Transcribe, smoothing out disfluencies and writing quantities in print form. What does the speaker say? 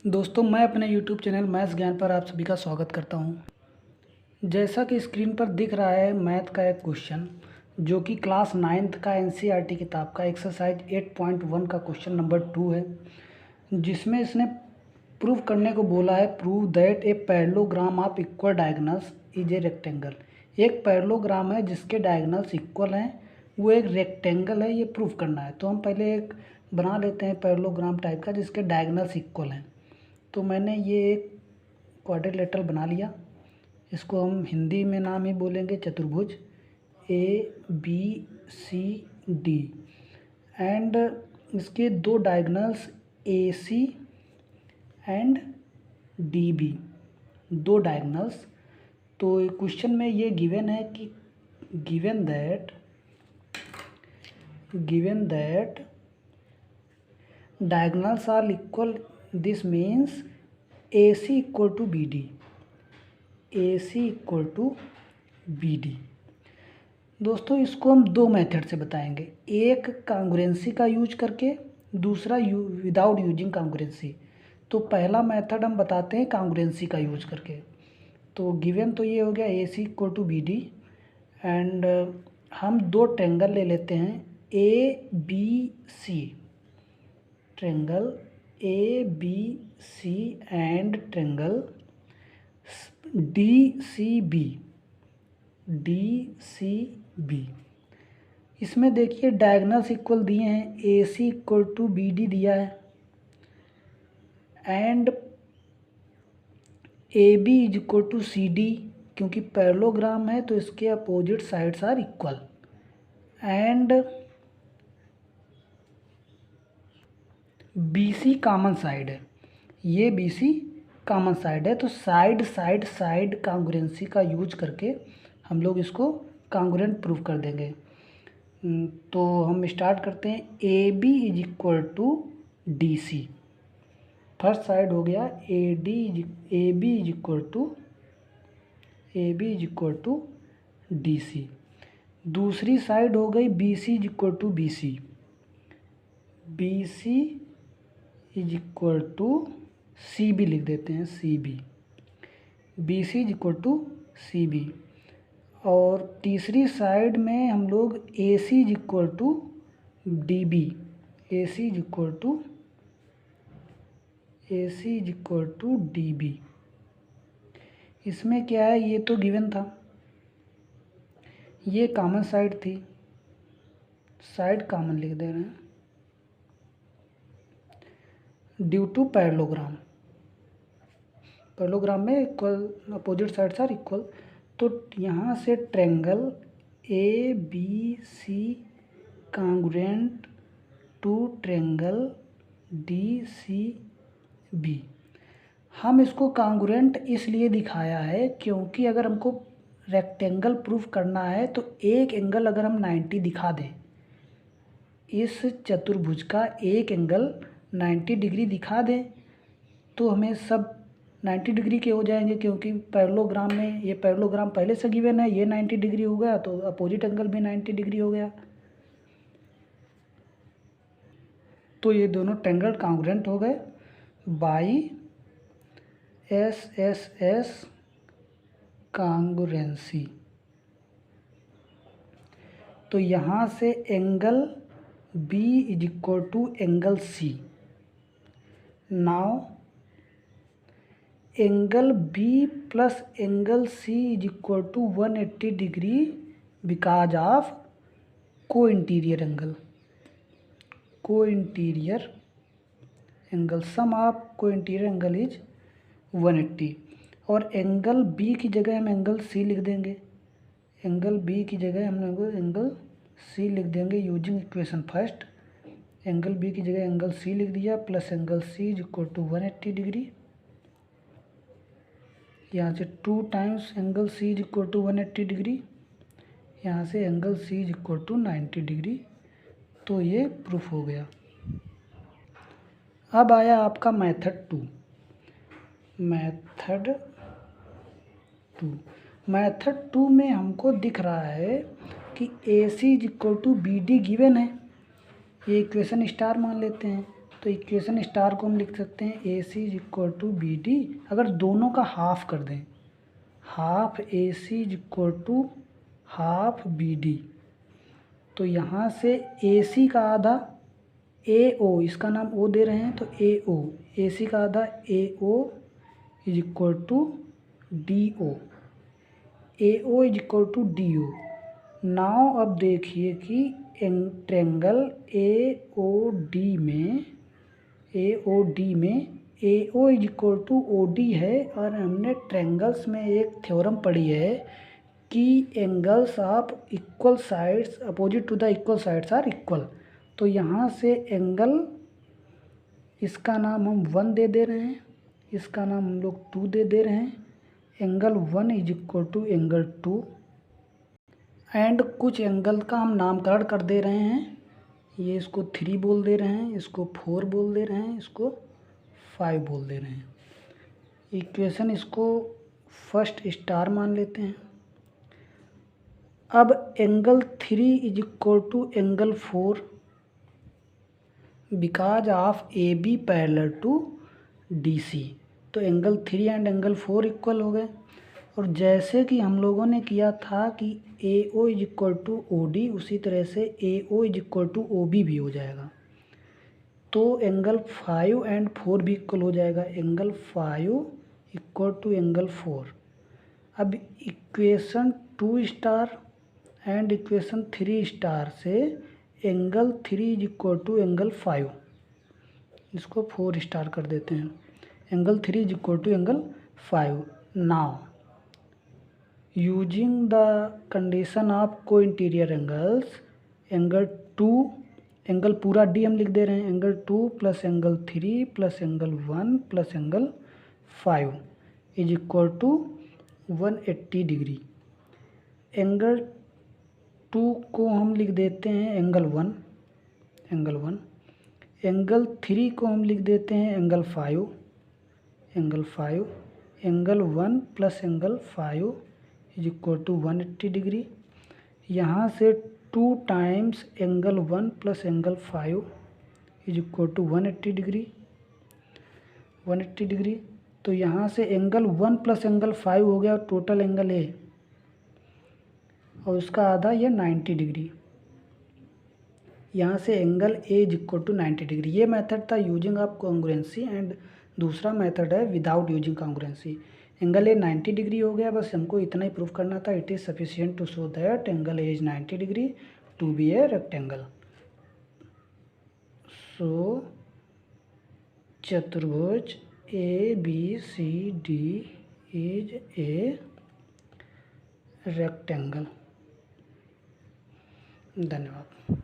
दोस्तों, मैं अपने YouTube चैनल मैथ्स ज्ञान पर आप सभी का स्वागत करता हूं। जैसा कि स्क्रीन पर दिख रहा है, मैथ का एक क्वेश्चन जो कि क्लास 9th का NCERT किताब का एक्सरसाइज 8.1 का क्वेश्चन नंबर 2 है, जिसमें इसने प्रूव करने को बोला है। Prove that a parallelogram of equal diagonals is a rectangle. एक पैरेललोग्राम है जिसके डायगोनल्स इक्वल हैं, वो एक रेक्टेंगल है, ये प्रूव करना है। तो हम पहले एक बना लेते हैं पैरेललोग्राम टाइप का जिसके डायगोनल्स इक्वल हैं। तो मैंने ये एक क्वाड्रिलेटरल बना लिया। इसको हम हिंदी में नाम ही बोलेंगे चतुर्भुज ABCD। एंड इसके दो डायगोनल्स AC एंड DB, दो डायगोनल्स। तो क्वेश्चन में ये गिवन है कि given that diagonals are equal. This means AC equal to BD, AC equal to BD। दोस्तों, इसको हम दो मेथड से बताएंगे, एक कांग्रुएंसी का यूज करके, दूसरा विदाउट यूजिंग कांग्रुएंसी। तो पहला मेथड हम बताते हैं कांग्रुएंसी का यूज करके। तो गिवन तो ये हो गया AC equal to BD। And हम दो ट्रेंगल ले लेते हैं ABC, triangle ABC and triangle DCB। इसमें देखिए डायगोनल्स इक्वल दिए हैं, AC इक्वल टू BD दिया है and AB is equal to CD। क्योंकि पैरेललोग्राम है तो इसके opposite sides are equal. And BC common side है, ये BC कॉमन साइड है। तो साइड कांग्रुएंसी का यूज करके हम लोग इसको कांग्रुएंट प्रूफ कर देंगे। तो हम स्टार्ट करते हैं। AB is equal to DC, first side हो गया AB is equal to DC। दूसरी साइड हो गई BC is equal to BC is equal to CB लिख देते हैं, BC is equal to CB। और तीसरी साइड में हम लोग AC is equal to DB, AC is equal to DB। इसमें क्या है, ये तो गिवन था, ये कॉमन साइड थी, साइड कॉमन लिख दे रहे हैं। ड्यू टू पैरेललोग्राम में equal opposite sides are equal. तो यहाँ से triangle ABC congruent to triangle DCB। हम इसको कांग्रुएंट इसलिए दिखाया है क्योंकि अगर हमको रेक्टेंगल प्रूफ करना है तो एक एंगल अगर हम 90 दिखा दें, इस चतुर्भुज का एक एंगल 90 डिग्री दिखा दें, तो हमें सब 90 डिग्री के हो जाएंगे। क्योंकि पैरेललोग्राम में ये पैरेललोग्राम पहले से गिवन है, ये 90 डिग्री हो गया तो अपोजिट एंगल भी 90 डिग्री हो गया। तो ये दोनों ट्रेंगल कांग्रुएंट हो गए बाई SSS कांग्रुएंसी। तो यहाँ से angle B is equal to angle C। Now angle B plus angle C is equal to 180 degree because of को इंटीरियर एंगल सम ऑफ को इंटीरियर एंगल इज 180। और एंगल B की जगह हम एंगल C लिख देंगे, एंगल B की जगह हम लोग एंगल C लिख देंगे using equation first. Angle B की जगह एंगल C लिख दिया plus angle C is equal to 180 degree. यहाँ से 2 times angle C is equal to 180 degree, यहाँ से angle C is equal to 90 degree. तो ये प्रूफ हो गया। अब आया आपका मेथड 2। मेथड 2 में हमको दिख रहा है कि AC is equal to BD given है, ये इक्वेशन स्टार मान लेते हैं। तो तो इक्वेशन स्टार को हम लिख सकते हैं A C is equal to B D. अगर दोनों का हाफ कर दें, half A C is equal to half B D, तो यहाँ से ए सी का आधा ए ओ, इसका नाम ओ दे रहे हैं तो ए ओ, ए सी का आधा A O is equal to D O, A O is equal to D O. Now अब देखिए कि ट्रेंगल ए ओ डी में A O is equal to O D है, और हमने ट्रेंगल्स में एक थ्योरम पढ़ी है कि angles of equal sides opposite to the equal sides are equal. तो यहाँ से एंगल, इसका नाम हम 1 दे रहे हैं, इसका नाम हम लोग 2 दे रहे हैं। Angle 1 is equal to angle 2, and कुछ एंगल का हम नामकरण कर दे रहे हैं। ये इसको 3 बोल दे रहे हैं, इसको 4 बोल दे रहे हैं, इसको 5 बोल दे रहे हैं। इक्वेशन इसको फर्स्ट स्टार मान लेते हैं। अब angle 3 is equal to angle 4 because of A B parallel to D C. तो एंगल 3 एंड एंगल 4 इक्वल हो गए। और जैसे कि हम लोगों ने किया था कि A O is equal to O D, उसी तरह से A O is equal to O B भी हो जाएगा। तो एंगल 5 एंड 4 भी इक्वल हो जाएगा, एंगल 5 इक्वल टू एंगल 4। अब equation 2 star and equation 3 star से angle 3 is equal to angle 5, इसको 4 स्टार कर देते हैं। Angle 3 is equal to angle 5। Now using the condition of को इंटीरियर एंगल्स, एंगल 2, एंगल पूरा डी हम लिख दे रहे हैं, angle 2 plus angle 3 plus angle 1 plus angle 5 is equal to 180 degree. Angle 2 को हम लिख देते हैं एंगल 1, एंगल 3 को हम लिख देते हैं angle 5, angle 1 plus angle 5 is equal to 180 degree. यहाँ से 2 times angle 1 plus angle 5 is equal to 180 degree. तो यहाँ से एंगल 1 प्लस एंगल 5 हो गया टोटल एंगल ए, और उसका आधा ये 90 डिग्री। यहाँ से angle A is equal to 90 degree. ये मेथड था यूजिंग ऑफ कॉन्ग्रुएंसी, एंड दूसरा मेथड है without using congruency. Angle A 90 degree हो गया, बस हमको इतना ही प्रूफ करना था। It is sufficient to show that angle A is 90 degree to be a rectangle. So चतुर्भुज A B C D is a rectangle. धन्यवाद।